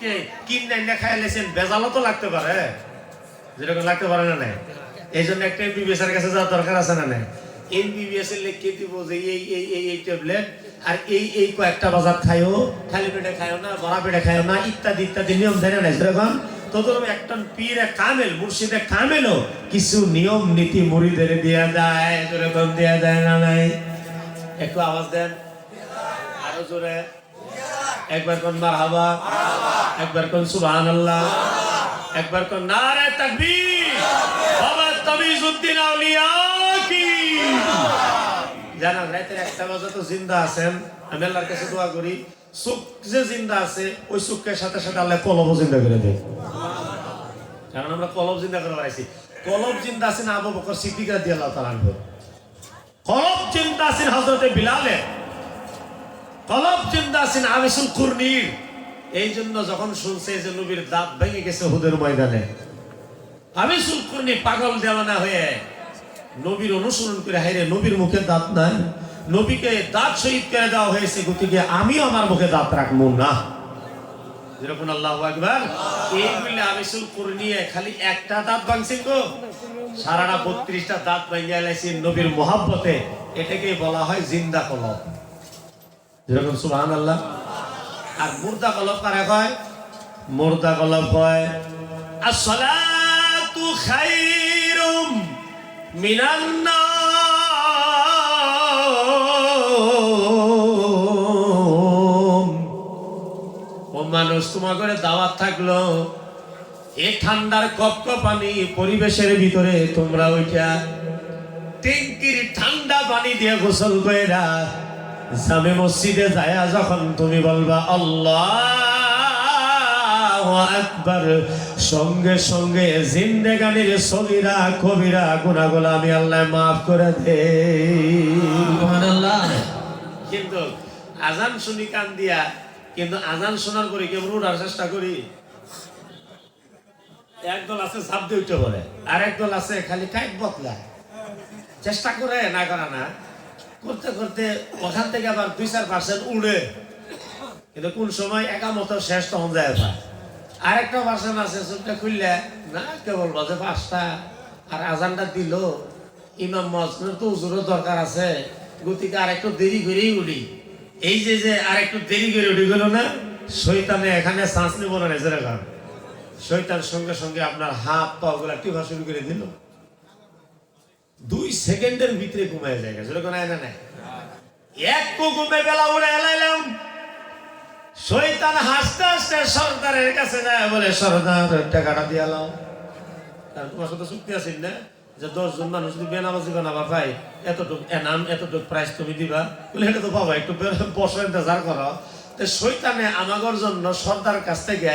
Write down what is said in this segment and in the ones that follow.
কে কিনে না খাইলেছেন বেজালও তো লাগতে পারে, যেরকম লাগতে পারে না। এই জন্য একটা এমবিবিএস এর কাছে যাওয়ার দরকার আছে না? এমবিবিএস এর লিখে দিব যে এই ট্যাবলেট আর এই কয়েকটা বাজার খাইও, খালি পেটে খাইও না, ভরা পেটে খাইও না, ইত্যাদি ইত্যাদি নিয়ম ধরে না। যেরকম তোদের একটা পীরে কামেল মুর্শিদে কামেলও কিছু নিয়ম নীতি মুরিদের দেয়া যায়, যেরকম দেয়া যায় না? নাই? একটু আওয়াজ দেন আরো জোরে, একবার কোন মারহাবা, একবার কোন সুবহানাল্লাহ, একবার কোন নারে তাকবীর। বাবা তামিজউদ্দিন আউলিয়া কি জানান? রাতের 1টা বাজে তো জিন্দা আছেন, আমি আল্লাহর কাছে দোয়া করি চোখ যে জিন্দা আছে ওই চোখের সাথে সাথে আল্লাহ কলব জিন্দা করে দেয়। কারণ আমরা কলব জিন্দা করে বেড়াইছি। কলব জিন্দা আছেন আবু বকর সিদ্দিক রাদিয়াল্লাহু তাআলা আনহু, কলব জিন্দা আছেন হযরতে বিলালের, কলব জিন্দা আছেন আবিসুল কুরনির। এই জন্য যখন শুনছে যে নবীর দাঁত ভেঙে গেছে হুদের ময়দানে, আবিসুল কুরনি পাগল দেওয়ানা হয়ে নবীর অনুসরণ করে, হাইরে নবীর মুখে দাঁত নাই, নবীকে দাঁত শহীদ করে দেওয়া হয়েছে, গতিকে আমিও আমার মুখে দাঁত রাখবো না। যেরকম আল্লাহু আকবার। এই বলে আবিসুল কুরনি খালি একটা দাঁত ভাঙছেন গো, সারাটা 32টা দাঁত ভেঙে এলাইছেন নবীর মোহাব্বতে। এটাকে বলা হয় জিন্দা কলব। যেরকম সুবহানাল্লাহ। আর মুর্দা কলব কারে কয়? মুর্দা কলব কয় আসসালাতু খায়রুম মিনান নাওম। ও মানুষ, তোমার ঘরে দাওয়াত থাকলো, এই ঠান্ডার কপকপানি পরিবেশের ভিতরে তোমরা ওইটা ট্যাঙ্কির ঠান্ডা পানি দিয়ে গোসল কইরা জামে মসজিদে যায় যখন তুমি বলবা আল্লাহু আকবার, সঙ্গে সঙ্গে জিন্দেগানির সগীরা কবিরা গুনাহগুলো আমি আল্লাহ মাফ করে দেই। সুবহানাল্লাহ। কিন্তু আজান শুনি কান দিয়া, কিন্তু আজান শোনার পরে কেমন উঠার চেষ্টা করি। একদল আছে ঝাঁপ দিয়ে উঠে পড়ে, আর একদল আছে খালি কাইট বদলায়, চেষ্টা করে না করা না, করতে করতে ওখান থেকে আবার 2-4% উড়ে, কিন্তু কোন সময় একামত শেষ তখন যায় ভাই। আরেকটা ভার্সন আছে চোখটা খুললে না কেবল বাজে 5টা আর আজানটা দিল, ইমাম মসজিদের তো উজুরও দরকার আছে, গতিকে আরেকটু দেরি করেই উঠি। এই যে আরেকটু দেরি করে উঠে গেল না, শয়তানে এখানে শ্বাস নিব না, যেরকম শয়তান সঙ্গে সঙ্গে আপনার হাত পা গুলা টিপা শুরু করে দিল, 2 সেকেন্ডের ভিতরে ঘুমায় যায়। যেরকম নাই না নাই, এক ঘুমে বেলা উড়ে এলাইলাম। শয়তান হাসতে হাসতে সরদারের কাছে যায়, বলে সরদার টাকাটা দিয়ে এলাম। কারণ তোমার সাথে চুক্তি আছেন না যে 10 জন মানুষ যদি বেনামাজি বানাবা পাই, এতটুক এনাম এতটুক প্রাইস তুমি দিবা, বলে এটা তো বাবা একটু বসে ইন্তজার করো। তো শয়তানে আমাগর জন্য সর্দার কাছ থেকে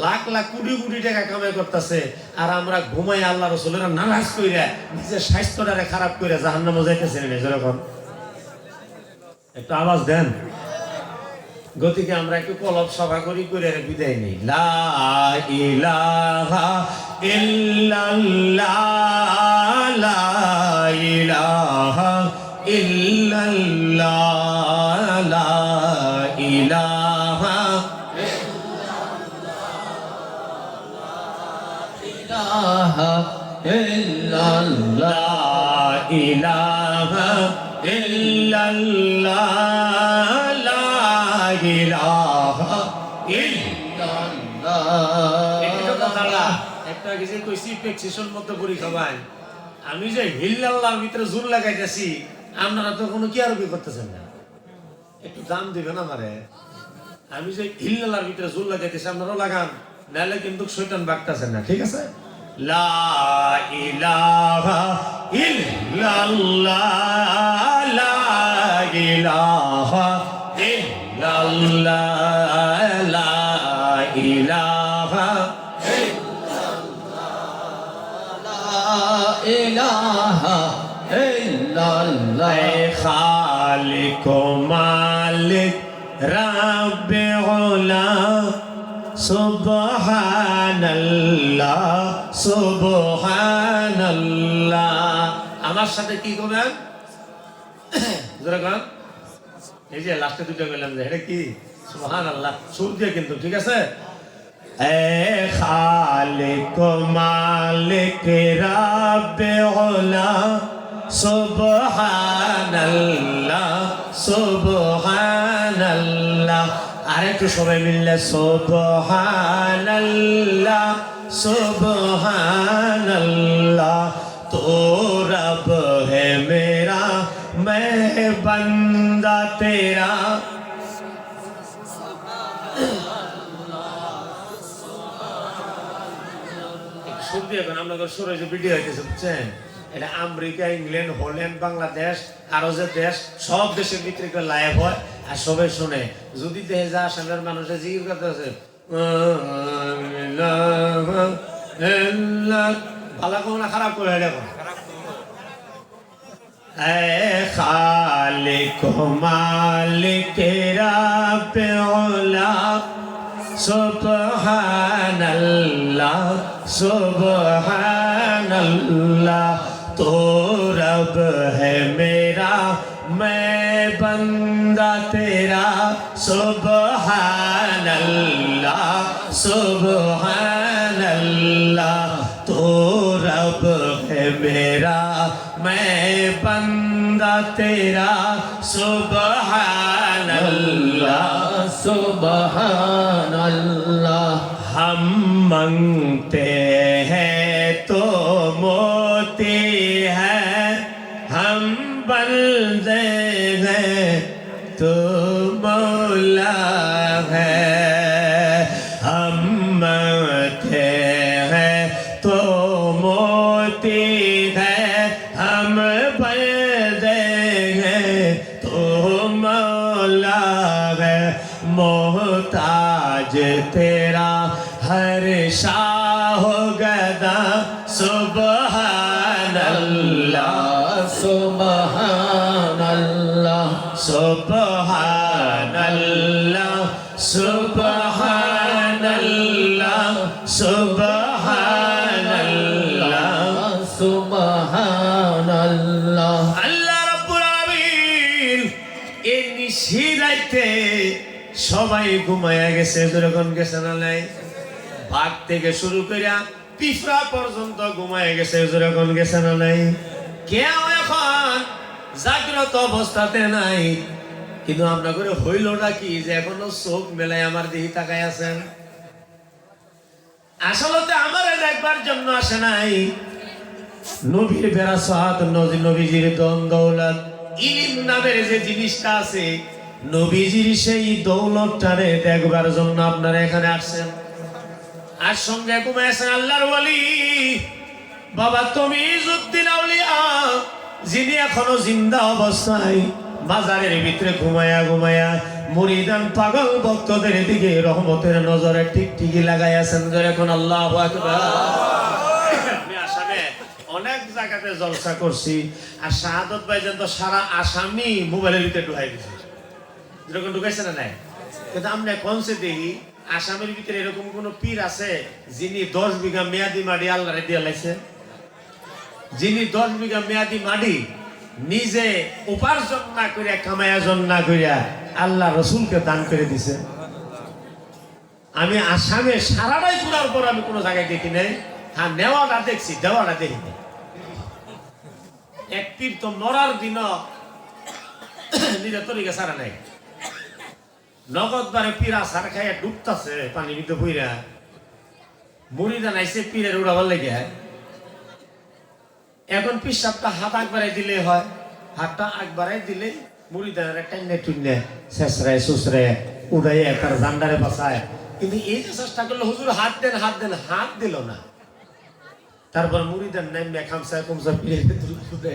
লাখ লাখ কোটি কোটি টাকা কামাই করতেছে, আর আমরা ঘুমাই আল্লাহ রাসূলের নারাজ কইরা নিজের স্বাস্থ্যটারে খারাপ কইরা জাহান্নামে যাইতেছেন। যেরকম একটু আওয়াজ দেন। গতিকে আমরা একটু কলব সভা করি করে বিদায় নেই। লা ইলাহা ইল্লাল্লাহ, লা ইলাহা ইল্লাল্লাহ, লা ইলাহা ইল্লাল্লাহ, ইলাহা ইল্লাল্লাহ, লা ইলাহা ইল্লাল্লাহ। একটা কিছু কইছি প্রেসক্রিপশন মতো পরীক্ষা ভাই, আমি যে হিল্লাল্লাহর ভিতরে জোর লাগাইতেছি, আপনারা তো কোনো কি আরবি করতেছেন না, একটু দাম দিবেন আমারে। আমি যে হিল্লাল্লাহর ভিতরে জোর লাগাইতেছি আপনারাও লাগান, নাহলে কিন্তু শয়তান বাগতাছেন না। ঠিক আছে? লা ইলাহা ইল্লাল্লাহ, লা ইলাহা ইল্লাল্লাহ, লা ইলাহা ইলাহা ইল্লাল্লাহ। খালিক মালিক রাব্বে উলা সুবহানাল্লাহ, সুবহানাল্লাহ। আমার সাথে কি করবেন? যেরকম এই যে লাস্টে দুটো বললাম যে এটা কি সুবহানাল্লাহ, সুর দিয়ে কিন্তু, ঠিক আছে? ऐ खालिक मालिक रब ओला सुबहानल्लाह सुबहानल्लाह আরেকটু সবাই মিললে সুবহানাল্লাহ सुबहानल्लाह तो रब है मेरा मैं बंदा तेरा শুনতে এখন আপনাদের সুরে যে ভিডিও হইতেছে বুঝছেন এটা আমেরিকা ইংল্যান্ড হল্যান্ড বাংলাদেশ আরো যে দেশ সব দেশের ভিতরে লাইভ হয় আর সবাই শুনে যদি দেশে যা আসামের মানুষের জিজ্ঞেস করতেছে ভালো কোনো না খারাপ করে দেখো খালিক মালিক রব ওলা सुबहानल्लाह सुबहानल्लाह तो रब है मेरा मैं बंदा तेरा सुबहानल्लाह सुबहानल्लाह तो रब है मेरा मैं बंदा तेरा सुबहानल्लाह सुबहानल्लाह हम मांगते हैं तो मोती है हम बंदे हैं तो मौला है हम मांगते हैं तो मोती है हम बंदे हैं तो मौला है मोहताज तेरा हर शाह गदा सुबहानल्लाह सुबहानल्लाह सुबहानल्लाह सुबहानल्लाह सुबहानल्लाह सुबहानल्लाह আল্লাহ রাব্বুল আলামিন এই নিশিরাইতে সবাই ঘুমায়া গেছে যখন গেছে না নাই বাঘ থেকে শুরু করিয়া পিঁপড়া পর্যন্ত ঘুমায়া গেছে যখন গেছে না নাই কেউ এখন জাগ্রত অবস্থাতে নাই কিন্তু আমরা করে হইলটা কি যে এখনো চোখ মেলায় আমার দিকে তাকায় আছেন আসলে আমার দেখবার জন্য আসে নাই নবীর বেরাসাত নবীজির দন দৌলত ইলম নামের যে জিনিসটা আছে নবীজির সেই দৌলতটারে দেখবার জন্য আপনারা এখানে আসছেন আর সঙ্গে ঘুমাইছেন আল্লাহর ওয়ালি বাবা তমিজউদ্দিন আউলিয়া যিনি এখনো জিন্দা অবস্থায় মাজারের ভিতরে ঘুমায়া ঘুমায়া মুরিদান পাগল ভক্তদের দিকে রহমতের নজরে টিকটিকি লাগাই আছেন যখন আল্লাহু আকবার আমি আসামে অনেক জায়গাতে জলসা করছি আর শাহাদত ভাইজান তো সারা আসামি মোবাইলের ভিতরে ঢুকাই দিয়েছে যেরকম ঢুকাইছে না নাই কিন্তু আমরা কোনসে দেখি আসামের ভিতরে এরকম কোন পীর আছে যিনি 10 বিঘা মেয়াদি মাটি আল্লাহরে দিয়ে লাইছে যিনি 10 বিঘা মেয়াদি মাটি নিজে উপার্জন না করে কামায়াজন না করে আল্লাহ রসুলকে দান করে দিছে আমি আসামে সারাটাই ঘুরার পর আমি কোনো জায়গায় দেখি নাই হ্যাঁ নেওয়াটা দেখছি দেওয়াটা দেখি নাই এক পীর তো মরার দিন নিজের তরিকা সারা নাই নগদ বারে পীরা সার খাইয়া ডুবতাছে পানি ভিতরে বইরা মুড়িদা নাইছে পীরের উড়াবার লেগে এখন পিসাবটা হাত একবারে দিলে হয় হাতটা একবারে দিলে মুড়িদার টাইনে টুইনে শেষরায় সুসরায় উড়াইয়া তার জান্ডারে বাসায় কিন্তু এই যে চেষ্টা করলো হুজুর হাত দেন হাত দিল না তারপর মুড়িদার নাইমে খামসা কুমসা পীরের তুলে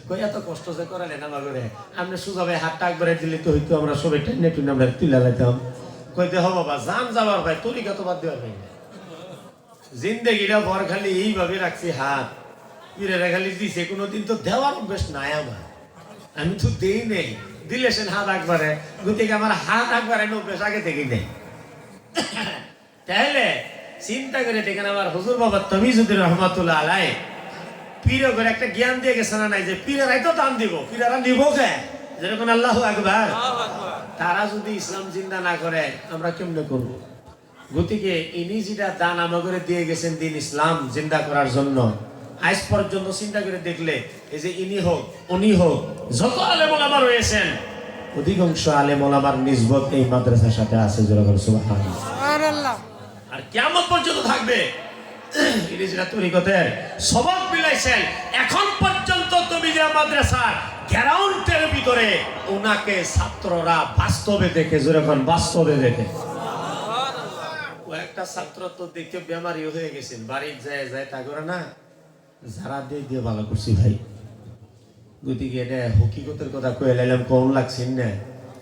কই এত কষ্ট যে করালেন আমার করে আপনি সুজাবে হাতটা একবারে দিলে তো হইতো আমরা সবাই টাইনে টুইনে আমরা তুলে লাইতাম কইতে হবে বাবা জান যাবার ভাই তরিকা তো বাদ দেওয়ার ভাই জিন্দেগিটা ভর খালি এইভাবে রাখছি হাত পীরেরা খালি দিছে কোনোদিন তো দেওয়ার অভ্যেস নাই আমার আমি তো দেই নেই দিলে সেন হাত একবারে গতিকে আমার হাত একবারে অভ্যেস আগে থেকেই নেই তাহলে চিন্তা করে দেখেন আমার হুজুর বাবা তমিজউদ্দিন রহমাতুল্লাহ আলাই পীরে করে একটা জ্ঞান দিয়ে গেছে না নাই যে পীরেরাই তো দান দিব পীরেরা নিব কে যেরকম আল্লাহু আকবার তারা যদি ইসলাম জিন্দা না করে আমরা কেমনে করব গতিকে ইনি যেটা দান আমাকে দিয়ে গেছেন দিন ইসলাম জিন্দা করার জন্য, আজ পর্যন্ত চিন্তা করে দেখলে এই যে ইনি হোক উনি হোক যত আলেম ওলামা রয়েছেন অধিকাংশ আলেম ওলামার নিসবত এই মাদ্রাসার সাথে আছে। যেরকম সুবহানাল্লাহ। আর কিয়ামত পর্যন্ত থাকবে। ইনি যেটা তরিকতের সবক বিলাইছেন, এখন পর্যন্ত তুমি যে মাদ্রাসার গ্রাউন্ডের ভিতরে ওনাকে ছাত্ররা বাস্তবে দেখে, যেরকম বাস্তবে দেখে। ও একটা ছাত্র তো দেখে বেমারি হয়ে গেছেন, বাড়ি যায় যায় তা করে না, যারা দিয়ে দিয়ে ভালো করছি ভাই। গতিকে এটা হকিকতের কথা কয়ে লাইলাম, কম লাগছেন না।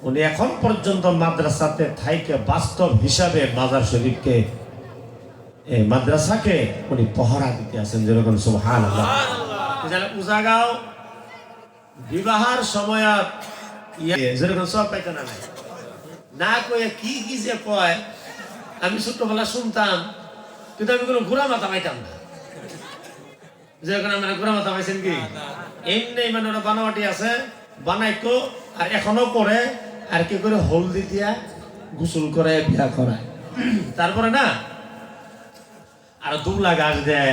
উনি এখন পর্যন্ত মাদ্রাসাতে থাইকে বাস্তব হিসাবে মাজার শরীফকে এই মাদ্রাসাকে উনি পহরা দিতে আছেন। যেরকম সুবহানাল্লাহ। উজাগাও বিবাহের সময় যেরকম সব পাইতো না না কয়ে কি কি যে কয়, আমি ছোটবেলা শুনতাম কিন্তু আমি কোনো ঘোরা মাথা পাইতাম না। যেরকম আমরা ঘোরা মাথা পাইছেন কি এমনি মানে ওরা বানাওয়াটি আছে বানাইতো আর এখনো করে, আর কি করে হলদি দিয়া গোসল করে বিয়া করায়। তারপরে না আর দুমলা গাছ দেয়,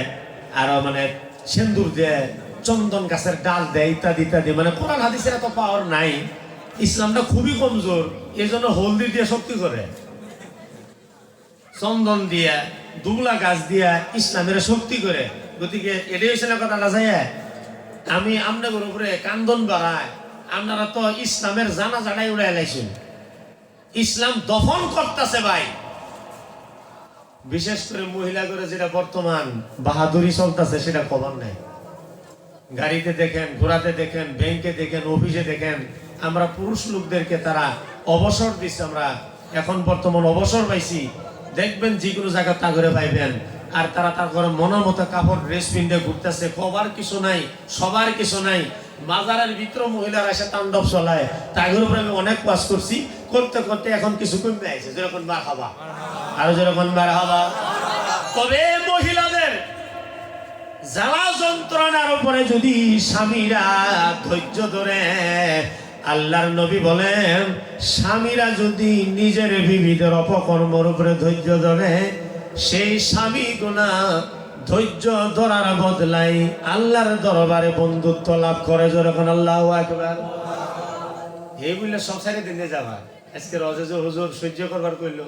আরো মানে সিন্দুর দেয়, চন্দন গাছের ডাল দেয়, ইত্যাদি ইত্যাদি। মানে কোরআন হাদিসের এত পাওয়ার নাই, ইসলামটা খুবই কমজোর, এই জন্য হলদি দিয়ে শক্তি করে, চন্দন দিয়া দুমলা গাছ দিয়া ইসলামের শক্তি করে। গতিকে এটাই হচ্ছে না কথা না যায়। আমি আপনাদের উপরে কান্দন বাড়ায়, আপনারা তো ইসলামের জানা জানাই উড়াই লাইছেন, ইসলাম দফন করতেছে ভাই। বিশেষ করে মহিলা করে যেটা বর্তমান বাহাদুরি চলতেছে সেটা খবর নাই। গাড়িতে দেখেন, ঘোড়াতে দেখেন, ব্যাংকে দেখেন, অফিসে দেখেন, আমরা পুরুষ লোকদেরকে তারা অবসর দিচ্ছে। আমরা এখন বর্তমান অবসর পাইছি, দেখবেন যে কোনো জায়গা তা করে পাইবেন। আর তারা তার ঘরে মনের মতো কাপড় ড্রেস পিন্ধে ঘুরতেছে, কবার কিছু নাই, সবার কিছু নাই। মাজারের ভিতরে মহিলারা এসে তাণ্ডব চলায়, তাদের উপরে আমি অনেক কাজ করছি, করতে করতে এখন কিছু কমে আইছে। যেরকম বার হবা আরো যেরকম বার হবা। তবে মহিলাদের জ্বালা যন্ত্রণার উপরে যদি স্বামীরা ধৈর্য ধরে, আল্লাহর নবী বলেন স্বামীরা যদি নিজের বিবিদের অপকর্মের উপরে ধৈর্য ধরে, সেই স্বামী গুণা ধৈর্য ধরার বদলাই আল্লাহর দরবারে বন্ধুত্ব লাভ করে। যখন আল্লাহু আকবার। এই বললে সংসারে দিনে যাবা। আজকে রজে যে হুজুর সহ্য করবার কইলো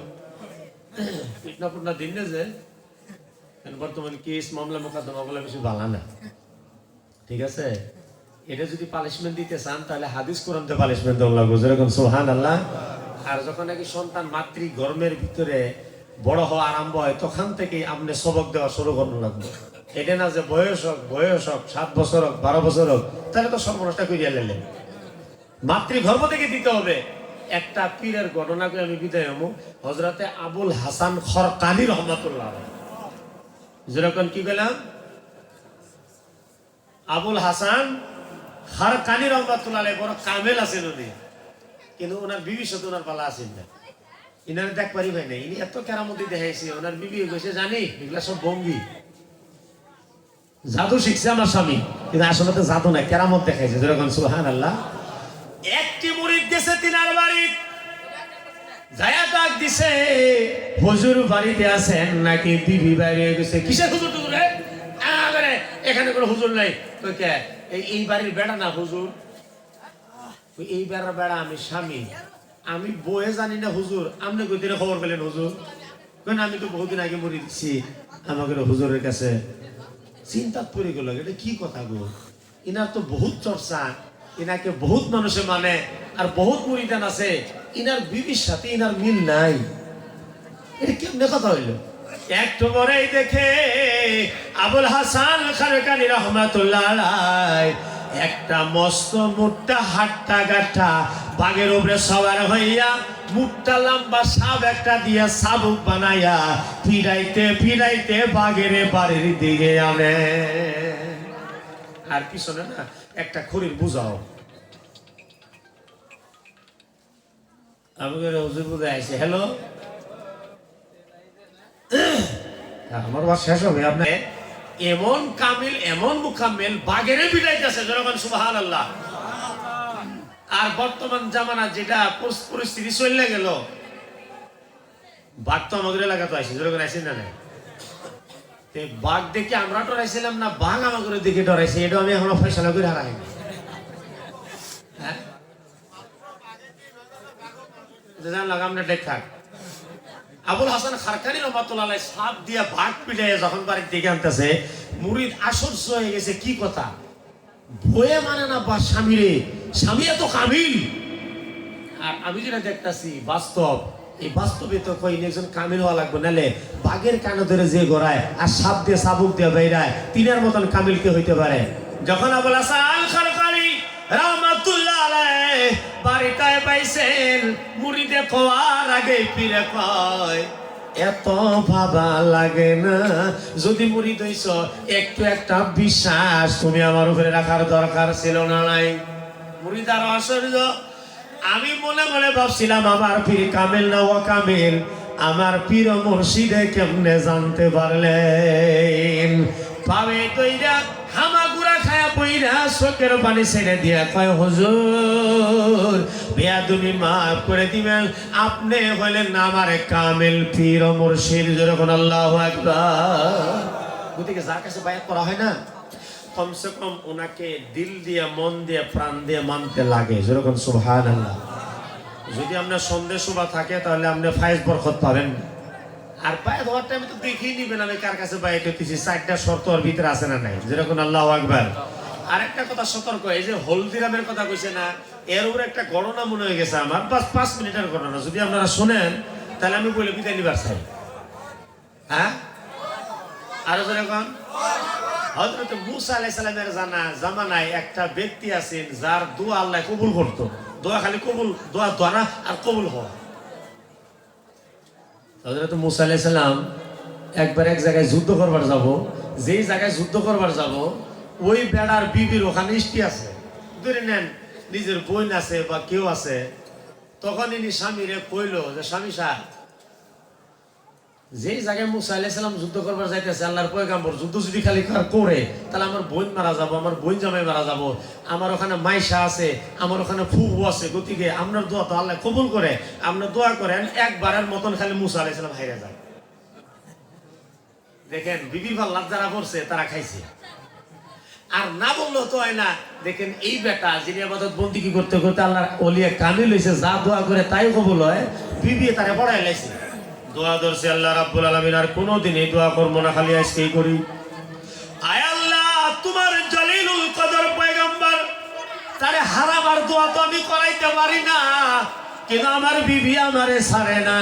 পিটনা পুটনা দিন যে বর্তমানে কেস মামলা মোকদ্দমা বলে বেশি ভালো না, ঠিক আছে। এটা যদি পানিশমেন্ট দিতে চান তাহলে হাদিস কোরআনতে পানিশমেন্ট দেওয়া লাগবে। যেরকম সুবহানাল্লাহ। আর যখন নাকি সন্তান মাতৃ গর্ভের ভিতরে বড় হওয়া আরম্ভ হয়, তখন থেকে আপনি সবক দেওয়া শুরু করতে লাগবে। এটা না যে বয়স হোক 7 বছর হোক 12 বছর হোক, তাহলে তো সর্বনাশটা করিয়া লেলেন। মাতৃ গর্ভ থেকে দিতে হবে। একটা পীরের ঘটনাকে আমি বিদায় হবো। হযরতে আবুল হাসান খরকানি রহমাতুল্লাহ, যেরকম কি বললাম আবুল হাসান খরকানি রহমাতুল্লাহ বড় কামেল আছেন উনি, কিন্তু ওনার বিবি সাথে ওনার পালা আছেন না। ইনার দেখ পারি ভাই না, ইনি এত কেরামতি দেখাইছে। ওনার বিবি কইছে জানি এগুলা সব ভঙ্গি, জাদু শিখছে আমার স্বামী, কিন্তু আসলে তো জাদু না, কেরামত দেখাইছে। যেরকম সুবহানাল্লাহ। একটি মুরিদ গেছে তিনার বাড়ি, যায়া ডাক দিছে হুজুর বাড়িতে আছেন নাকি? বিবি বাইরে গেছে। কিসের হুজুর টুজুর? এখানে কোনো হুজুর নাই। এই বাড়ির বেড়া না হুজুর, এই বেড়ার বেড়া আমি স্বামী, আমি বয়ে জানি না হুজুর। আপনি কই দিনে খবর পেলেন হুজুর? কেন আমি তো বহুদিন আগে মরে দিচ্ছি। আমাকে হুজুরের কাছে চিন্তা পড়ে গেল, এটা কি কথা গো? ইনার তো বহুত চর্চা, ইনাকে বহুত মানুষে মানে, আর বহুত মুরিদান আছে, ইনার বিবির সাথে ইনার মিল নাই। এটা কেমনে কথা হইলো? একটু পরেই দেখে আবুল হাসান খরকানি রহমাতুল্লাহ আলাইহি একটা মস্ত মুট্টা হাট্টা গাঠা বাঘের উপরে সবার হইয়া, মুট্টা লম্বা সাপ একটা দিয়া সাবুক বানাইয়া ফিরাইতে ফিরাইতে বাঘের বাড়ির দিকে আনে। আর পিছনে না একটা খড়ির বুঝাও। আমাকে হুজুর বুঝে আইছে, হ্যালো আমার বাস শেষ হবে। আপনি এমন কামিল এমন মুকাম্মেল বাগেরে বিড়াইতেছে। যখন সুবহানাল্লাহ। আর বর্তমান জামানা যেটা পরিস্থিতি চলে গেল, বাঘ তো আমাদের এলাকা তো আসি যেরকম আসি না নাই বাঘ দেখে আমরা ডরাইছিলাম না বাঘ আমাকে দেখে ডরাইছে এটা আমি এখনো ফয়সালা করে হারাইনি হ্যাঁ জানলাম আমরা দেখ থাক আবুল হাসান খারকানি রহমাতুল্লাহ আলাইহি সাপ দিয়া বাঘ পিটাইয়া যখন বাড়ির দিকে আনতেছে মুরিদ আশ্চর্য হয়ে গেছে কি কথা ভয়ে মানে না বা স্বামী এত কামিল আর আমি যেটা দেখতেছি বাস্তব এই বাস্তবে তো কই একজন কামিল হওয়া লাগবে নালে বাঘের কানে ধরে যে গড়ায় আর সাপ দিয়ে চাবুক দিয়ে বেড়ায় তিনের মতন কামিল কে হইতে পারে যখন আবুল হাসান খারকানি রহমাতুল্লাহ আলাইহি বাড়িটায় পাইছেন মুরিদে কোয়ার আগে ফিরে কয় এত ভাবা লাগে না যদি মুরিদ হইছ একটু একটা বিশ্বাস তুমি আমার উপরে রাখার দরকার ছিল না নাই মুরিদ আর আশ্চর্য আমি মনে মনে ভাবছিলাম আমার পীর কামেল না ও কামেল আমার পীর মুর্শিদে কেমনে জানতে পারলেন পাবে তৈরা হামাগুড়া খায়া পইরা চোখের পানি ছেড়ে দিয়া কয় হুজুর বেয়াদুনি মাফ করে দিবেন আপনি হইলেন না আমার কামেল পীর মুর্শিদ যখন আল্লাহু আকবার গতিকে যার কাছে বায়াত করা হয় না কমসে কম ওনাকে দিল দিয়ে মন দিয়ে প্রাণ দিয়ে মানতে লাগে যেরকম সুবহানাল্লাহ যদি আপনার সন্দেহ শুভা থাকে তাহলে আপনি ফায়েজ বরকত পাবেন আর বায়াত হওয়ার টাইমে তো দেখেই নিবেন আমি কার কাছে বায়াত হইতেছি চারটা শর্ত ওর ভিতরে আছে না নাই যেরকম আল্লাহু আকবার আরেকটা কথা সতর্ক এই যে হলদিরামের কথা কইছে না এর উপরে একটা গণনা মনে হয়ে গেছে আমার 5 মিনিটের গণনা যদি আপনারা শুনেন তাহলে আমি বলে বিদায় নিবার চাই হ্যাঁ আরো যেরকম হযরত মূসা আলাইহিস সালামের জামানায় একটা ব্যক্তি আছেন যার দোয়া আল্লাহ কবুল করত দোয়া খালি কবুল দোয়া দোয়া আর কবুল হওয়া হযরত মূসা আলাইহিস সালাম একবার এক জায়গায় যুদ্ধ করবার যাব যেই জায়গায় যুদ্ধ করবার যাব ওই বেড়ার বিবির ওখানে ইষ্টি আছে ধরে নেন নিজের বোন আছে বা কেউ আছে তখন ইনি স্বামীরে কইল যে স্বামী সাহেব যেই জায়গায় মূসা আলাইহিস সালাম যুদ্ধ করবার যাইতেছে আল্লাহর পয়গম্বর যুদ্ধ যদি খালি করে তাহলে আমার বোন মারা যাবো আমার বোন জামাই মারা যাবো আমার ওখানে মাইশা আছে আমার ওখানে ফুফু আছে গতিকে আপনার দোয়া তো আল্লাহ কবুল করে আপনার দোয়া করেন একবারের মতন খালি মূসা আলাইহিস সালাম হাইরা যায় দেখেন বিবির ভাল্লাত যারা করছে তারা খাইছে আর না বললেও তো হয় না দেখেন এই বেটা যিনি ইবাদত বন্দেগী করতে করতে আল্লাহর ওলিয়া কামিল হইছে যা দোয়া করে তাই কবুল হয় বিবি তারে পড়াই লাইছে দোয়া ধরছে আল্লাহ রাব্বুল আলামিন আর কোনোদিন এই দোয়া করব না খালি আজকেই করি আয় আল্লাহ তোমার জলিলুল কদর পয়গম্বর তারে হারাবার দোয়া তো আমি করাইতে পারি না কিন্তু আমার বিবি আমারে ছাড়ে না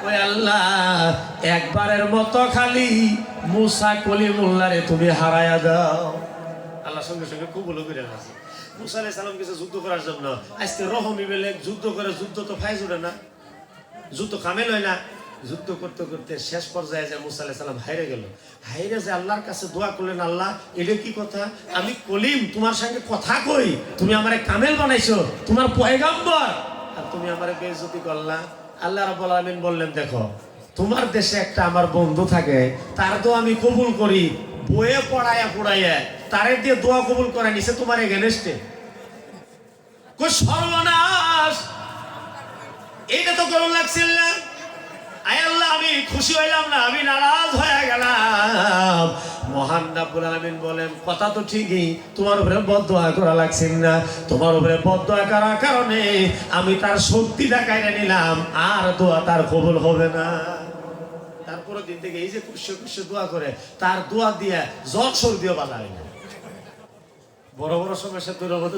ওই আল্লাহ একবারের মতো খালি মূসা কলিমুল্লাহরে তুমি হারায়া দাও আল্লাহ সঙ্গে সঙ্গে কবুল করে আছে মূসা আলাইহিস সালাম কিছু যুদ্ধ করার জন্য আজকে রহমি বেলে যুদ্ধ করে যুদ্ধ তো ফাইজ উঠে না যুদ্ধ কামেল হয় না যুদ্ধ করতে করতে শেষ পর্যায়ে যে মূসা আলাইহিস সালাম হাইরে গেল হাইরে যে আল্লাহর কাছে দোয়া করলেন আল্লাহ এটা কি কথা আমি কলিম তোমার সঙ্গে কথা কই তুমি আমারে কামেল বানাইছো তোমার পয়গম্বর আর তুমি আমারে বেইজ্জতি করলা আল্লাহ রাব্বুল আলামিন বললেন দেখো তোমার দেশে একটা আমার বন্ধু থাকে তার দোয়া আমি কবুল করি বইয়ে পড়াইয়া তারে দিয়ে দোয়া কবুল করে নিছে তোমার এগেনস্টে কই সর্বনাশ এইটা তো করুন লাগছিল না আয় আল্লাহ আমি খুশি হইলাম না আমি নারাজ হয়ে গেলাম মহান রাব্বুল আলামিন বলেন কথা তো ঠিকই তোমার উপরে বদদোয়া করা লাগছিল না তোমার উপরে বদদোয়া করার কারণে আমি তার শক্তিটা কাইরা নিলাম আর দোয়া তার কবুল হবে না তারপরে দিন থেকে এই যে খুশি দোয়া করে তার দোয়া দিয়ে জ্বর সর্দিও বাধা হয় না বড় বড় সমস্যা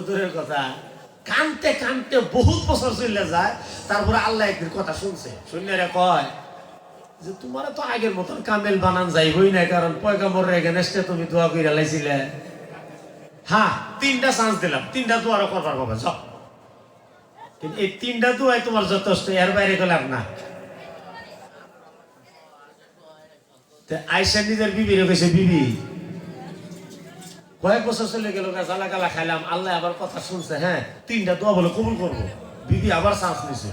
দূরের কথা কানতে কানতে বহুত বছর চলে যায় তারপরে আল্লাহ একদিন কথা শুনছে শুনে কয় যে তোমার তো আগের মতন কামেল বানান যাইবই না কারণ পয়গম্বরের এগেনস্টে তুমি দোয়া কইরা লাইছিলে হ্যাঁ 3টা চান্স দিলাম 3টা দোয়ারও করবার বাবা যাও কিন্তু এই 3টা দোয়াই তোমার যথেষ্ট এর বাইরে গেলাম না আয়সা নিজের বিবির কইছে বিবি কয়েক বছর চলে গেল জ্বালা গালা খাইলাম আল্লাহ আবার কথা শুনছে হ্যাঁ 3টা দোয়া বলে কবুল করবো বিবি আবার চান্স নিছে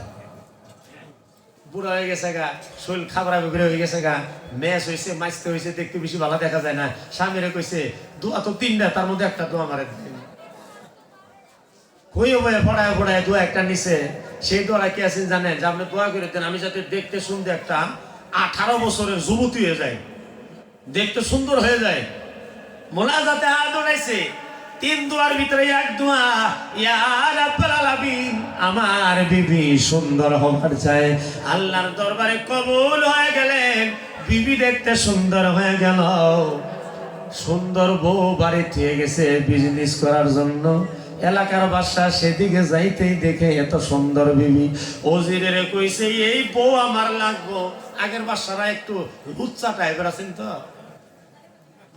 বুড়া হয়ে গেছে গা শরীর খাবার বিক্রি হয়ে গেছে গা ম্যাচ হয়েছে মাইতে হয়েছে দেখতে বেশি ভালো দেখা যায় না স্বামীরে কইছে দোয়া তো 3টা তার মধ্যে একটা দোয়া মারে কইও বয়ে পড়ায় দোয়া একটা নিছে সেই দোয়া কি আছেন জানেন? যে আপনি দোয়া করে দেন আমি যাতে দেখতে শুনতে একটা 18 বছরের যুবতী হয়ে যায়, দেখতে সুন্দর হয়ে যায়। মোনাজাতে হাত উঠাইছে, 3 দোয়ার ভিতরে এক দোয়া, ইয়া রাব্বাল আলামিন, আমার বিবি সুন্দর হবার চাই। আল্লাহর দরবারে কবুল হয়ে গেলেন, বিবি দেখতে সুন্দর হয়ে গেল। সুন্দর বউ বাড়ি থেকে গেছে বিজনেস করার জন্য। এলাকার বাসা সেদিকে যাইতেই দেখে এত সুন্দর বিবি, ওজিরে কইছে এই বউ আমার লাগবো। আগের বাসারা একটু লুচ্চা টাইপের আছেন তো,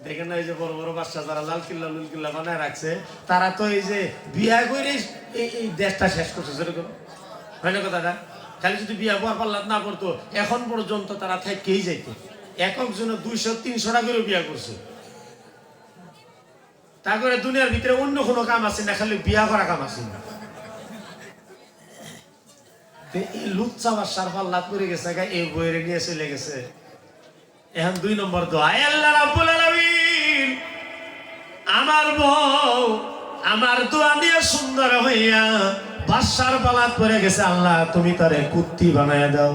দেখেন না এই যে বড় বড় বাচ্চা যারা লাল কিল্লা লুল কিল্লা বানায় রাখছে, তারা তো এই যে বিয়া করে এই দেশটা শেষ করছে। সেরকম হয় না কথাটা? খালি যদি বিয়া বর পাল্লাত না করতো এখন পর্যন্ত তারা থেকেই যাইত। এক একজনে 200-300 টাকা করে বিয়া করছে। তারপরে দুনিয়ার ভিতরে অন্য কোনো কাম আছে না, খালি বিয়া করা কাম আছে না। এই লুচ্চা বাসার পাল্লাত করে গেছে, এই বইরে নিয়ে চলে গেছে। এখন 2 নম্বর দোয়া, আল্লাহ রাব্বুল আলামিন, আমার বউ আমার দোয়া দিয়ে সুন্দর হইয়া বাসার পালাত পরে গেছে, আল্লাহ তুমি তারে কুত্তি বানায়া দাও।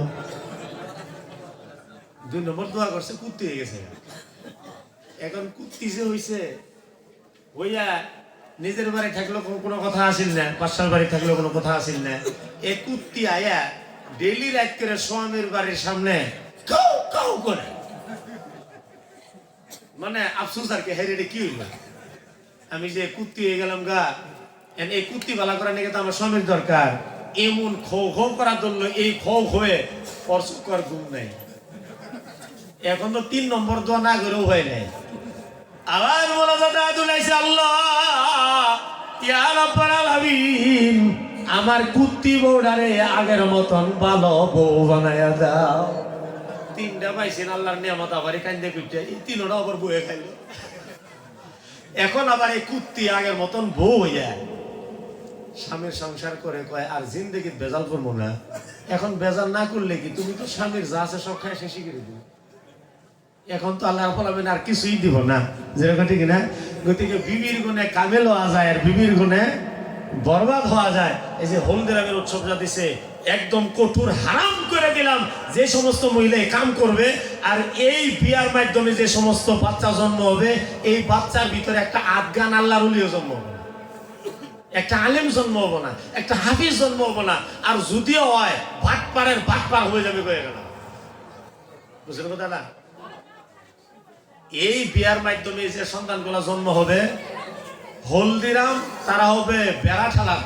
2 নম্বর দোয়া করছে, কুত্তি হয়ে গেছে। এখন কুত্তি যে হইছে, হইয়া নিজের বাড়ি থাকলেও কোনো কথা আসিল না, বাসার বাড়ি থাকলেও কোনো কথা আসিল না। এই কুত্তি আয়া ডেলি রাত করে স্বামীর বাড়ির সামনে কাউ কাউ করে, মানে আফসোস আর কি, হেরে কি হইল, আমি যে কুত্তি হয়ে গেলাম গা। এই কুত্তি বালা করার নাকি তো আমার স্বামীর দরকার। এমন খো খো করার জন্য এই খো হয়ে পরশুকর ঘুম নাই। এখন তো 3 নম্বর দোয়া না করেও হয় নাই। আবার মোনাজাতে হাত উঠাইছে, আল্লাহ ইয়া রাব্বাল আলামিন, আমার কুত্তি বউডারে আগের মতন ভালো বউ বানায়া দাও। 3টা পাইছেন আল্লাহর নিয়ামত, আবার কান্দে কুইটা এই 3টা আবার বয়ে খাইলো। এখন আবার এই কুত্তি আগের মতন বউ হইয়া স্বামীর সংসার করে কয় আর জিন্দেগি বেজাল করবো না। এখন বেজাল না করলে কি, তুমি তো স্বামীর যা আছে সব খায় শেষই করে দিবে। এখন তো আল্লাহ বলবেন আর কিছুই দিব না, যেরকম ঠিক না। গতিকে বিবির গুণে কামেল হওয়া যায় আর বিবির গুণে বরবাদ হওয়া যায়। এই যে হলদিরামের উৎসব যা দিছে, একদম কঠোর হারাম করে দিলাম যে সমস্ত মহিলা কাম করবে। আর এই বিয়ার মাধ্যমে যে সমস্ত বাচ্চা জন্ম হবে, এই বাচ্চার ভিতরে একটা আদগান আল্লাহর ওলিও জন্ম হবে না, একটা আলেম জন্ম হবো না, একটা হাফিজ জন্ম হবো না। আর যদিও হয় বাটপাড়ের বাটপার হয়ে যাবে কয়ে গেল। বুঝলেন কথা না? এই বিয়ার মাধ্যমে যে সন্তানগুলো জন্ম হবে, হলদিরাম তারা হবে বেড়া ঠালা।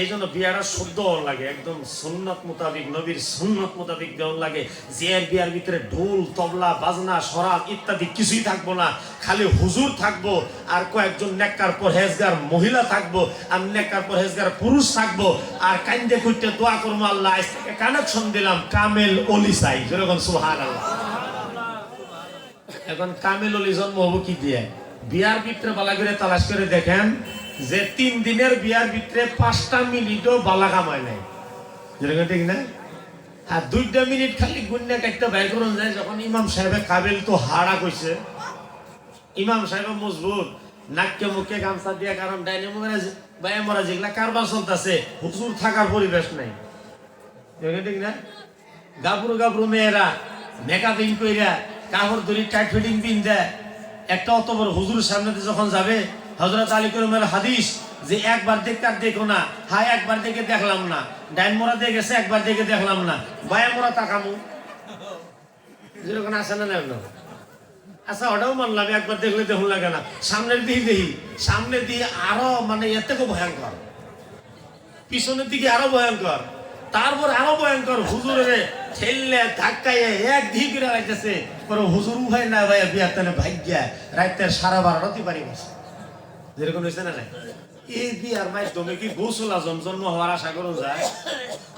এই জন্য বিয়াটা শুদ্ধ লাগে, একদম সুন্নত মোতাবিক, নবীর সুন্নত মোতাবিক দেওয়ার লাগে। যে বিয়ার ভিতরে ঢোল তবলা বাজনা শরাব ইত্যাদি কিছুই থাকবো না, খালি হুজুর থাকবো আর কয়েকজন নেককার পরহেজগার মহিলা থাকবো আর নেককার পরহেজগার পুরুষ থাকবো। আর কান্দে কইতে দোয়া করবো, আল্লাহ আজ থেকে কানেকশন দিলাম কামেল অলি চাই, যেরকম সুবহানাল্লাহ। এখন কামেল অলি জন্ম হবো কি দিয়ে? বিয়ার ভিতরে বালা করে তালাশ করে দেখেন যে 3 দিনের বিয়ার ভিতরে 5টা মিনিটও বালা কামায় নাই, যেরকম ঠিক না। আর 2টা মিনিট খালি গুন্যা কাটতে বাইর করুন যায়। যখন ইমাম সাহেবের কাবিল তো হারা কইছে, ইমাম সাহেব মজবুত, নাককে মুখে গামছা দিয়ে, কারণ ডাইনে বাইরে মরা যেগুলা কারবার চলতেছে, হুজুর থাকার পরিবেশ নাই, ঠিক না। গাবরু গাবরু মেয়েরা মেকআপিং কইরা কাপড় ধরি টাইট ফিটিং পিন দেয়, একটা অত বড় হুজুরের সামনে যখন যাবে, হযরত আলী করিমের হাদিস যে একবার দেখতে আর দেখো না, হায় একবার দেখে দেখলাম না, ডাইন মোড়া দিয়ে গেছে একবার দেখে দেখলাম না, বায়া মোড়া তাকামু, যেরকম আসে না। আচ্ছা ওটাও মানলাম, একবার দেখলে দেখুন লাগে না, সামনের দিকে দেখি, সামনের দিকে আরো মানে এর থেকে ভয়ঙ্কর, পিছনের দিকে আরো ভয়ঙ্কর, তারপর আরো ভয়ঙ্কর। হুজুরে ঠেললে ধাক্কাইয়ে এক দিক করে রাখতেছে, হুজুর উঠাই না ভাই বিয়ার টানে ভাগ্যা রাইতের 12:30 পারি গেছে, যেরকম হয়েছে না। এই বিয়ার মাধ্যমে কি গোসল আজম জন্ম হওয়ার আশা করা যায়?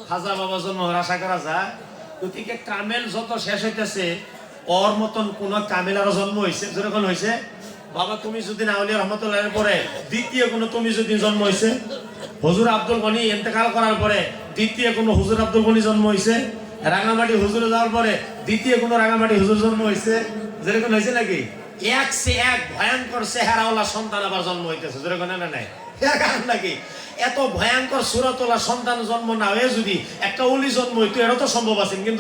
খাজা বাবা জন্ম হওয়ার আশা করা যায়? গতিকে কামেল যত শেষ হইতেছে, ওর মতন কোন কামেল আরো জন্ম হয়েছে, যেরকম হয়েছে বাবা তুমি যদি আউলিয়া রহমতুল্লাহ পরে দ্বিতীয় কোনো তুমি যদি জন্ম হয়েছে, হুজুর আব্দুল গনি ইন্তেকাল করার পরে দ্বিতীয় কোনো হুজুর আব্দুল গনি জন্ম হয়েছে, রাঙামাটি হুজুরে যাওয়ার পরে দ্বিতীয় কোনো রাঙামাটি হুজুর জন্ম হয়েছে, যেরকম হয়েছে নাকি? এক সে এক ভয়ঙ্কর চেহারাওয়ালা সন্তান আবার জন্ম হইতেছে, যেরকম না নাই। কারণ নাকি এত ভয়ঙ্কর সুরতলা সন্তান জন্ম না হয়ে যদি একটা অলি জন্ম হইতো এটা তো সম্ভব আছে, কিন্তু